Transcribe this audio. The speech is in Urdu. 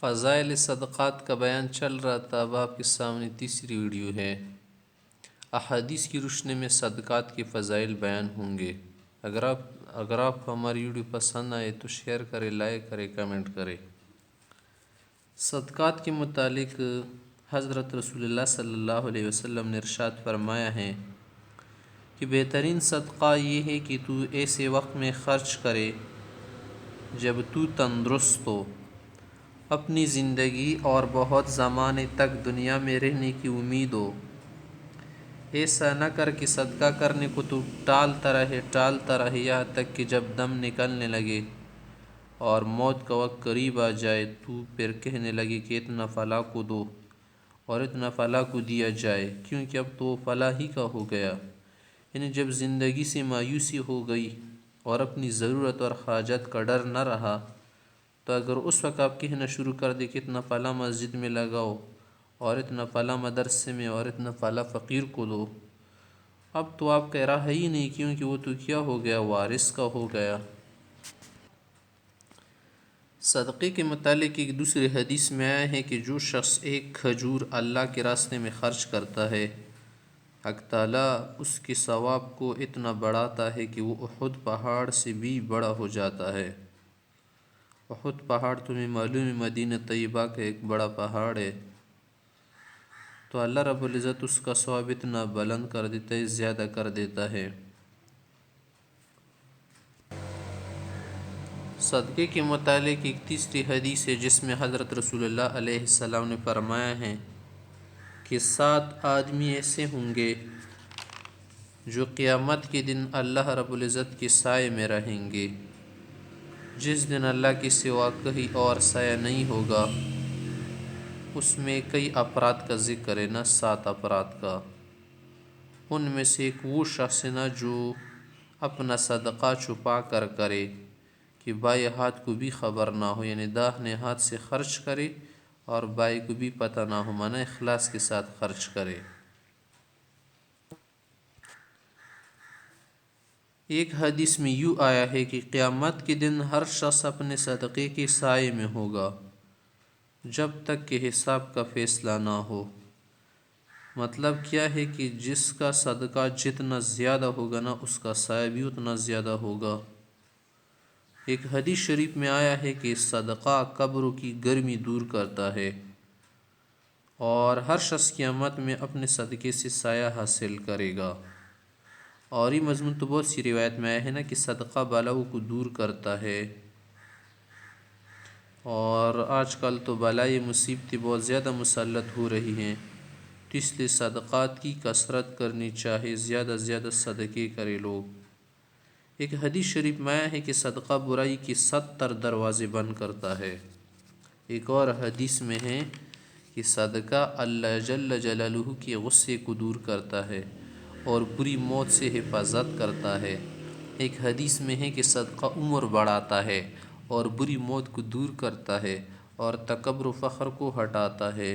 فضائل صدقات کا بیان چل رہا تھا، اب آپ کے سامنے تیسری ویڈیو ہے۔ احادیث کی روشنی میں صدقات کے فضائل بیان ہوں گے۔ اگر آپ کو ہماری ویڈیو پسند آئے تو شیئر کریں، لائک کریں، کمنٹ کریں۔ صدقات کے متعلق حضرت رسول اللہ صلی اللہ علیہ وسلم نے ارشاد فرمایا ہے کہ بہترین صدقہ یہ ہے کہ تو ایسے وقت میں خرچ کرے جب تو تندرست ہو، اپنی زندگی اور بہت زمانے تک دنیا میں رہنے کی امید ہو۔ ایسا نہ کر کہ صدقہ کرنے کو تو ٹالتا رہے یہاں تک کہ جب دم نکلنے لگے اور موت کا وقت قریب آ جائے تو پھر کہنے لگے کہ اتنا فلاں کو دو اور اتنا فلاں کو دیا جائے، کیونکہ اب تو فلاں ہی کا ہو گیا۔ یعنی جب زندگی سے مایوسی ہو گئی اور اپنی ضرورت اور حاجت کا ڈر نہ رہا، تو اگر اس وقت آپ کہنا شروع کر دیں کہ اتنا فلاں مسجد میں لگاؤ اور اتنا فلاں مدرسے میں اور اتنا فلاں فقیر کو دو، اب تو آپ کہہ رہا ہی نہیں، کیونکہ وہ تو کیا ہو گیا، وارث کا ہو گیا۔ صدقے کے متعلق ایک دوسری حدیث میں آیا ہے کہ جو شخص ایک کھجور اللہ کے راستے میں خرچ کرتا ہے، حق تعالیٰ اس کے ثواب کو اتنا بڑھاتا ہے کہ وہ احد پہاڑ سے بھی بڑا ہو جاتا ہے۔ احد پہاڑ تمہیں معلوم ہے مدینہ طیبہ کا ایک بڑا پہاڑ ہے، تو اللہ رب العزت اس کا ثواب اتنا بلند کر دیتا ہے، زیادہ کر دیتا ہے۔ صدقے کے متعلق ایک تیسری حدیث ہے جس میں حضرت رسول اللہ علیہ السلام نے فرمایا ہے کہ 7 آدمی ایسے ہوں گے جو قیامت کے دن اللہ رب العزت کے سائے میں رہیں گے، جس دن اللہ کے سوا کہیں اور سایہ نہیں ہوگا۔ اس میں کئی افراد کا ذکر ہے، نہ 7 افراد کا۔ ان میں سے ایک وہ شخص نہ جو اپنا صدقہ چھپا کر کرے کہ بائیں ہاتھ کو بھی خبر نہ ہو، یعنی داہنے ہاتھ سے خرچ کرے اور بائیں کو بھی پتہ نہ ہو، معنی اخلاص کے ساتھ خرچ کرے۔ ایک حدیث میں یوں آیا ہے کہ قیامت کے دن ہر شخص اپنے صدقے کے سائے میں ہوگا جب تک کہ حساب کا فیصلہ نہ ہو۔ مطلب کیا ہے کہ جس کا صدقہ جتنا زیادہ ہوگا نا، اس کا سایہ بھی اتنا زیادہ ہوگا۔ ایک حدیث شریف میں آیا ہے کہ صدقہ قبروں کی گرمی دور کرتا ہے اور ہر شخص قیامت میں اپنے صدقے سے سایہ حاصل کرے گا۔ اور یہ مضمون تو بہت سی روایت میں آیا ہے نا کہ صدقہ بلاؤں کو دور کرتا ہے، اور آج کل تو بلائی مصیبتیں بہت زیادہ مسلط ہو رہی ہیں، تو اس لیے صدقات کی کثرت کرنی چاہیے، زیادہ سے زیادہ صدقے کرے لوگ۔ ایک حدیث شریف میں آیا ہے کہ صدقہ برائی کے 70 دروازے بند کرتا ہے۔ ایک اور حدیث میں ہے کہ صدقہ اللہ جل جلالہ کے غصے کو دور کرتا ہے اور بری موت سے حفاظت کرتا ہے۔ ایک حدیث میں ہے کہ صدقہ عمر بڑھاتا ہے اور بری موت کو دور کرتا ہے اور تکبر و فخر کو ہٹاتا ہے۔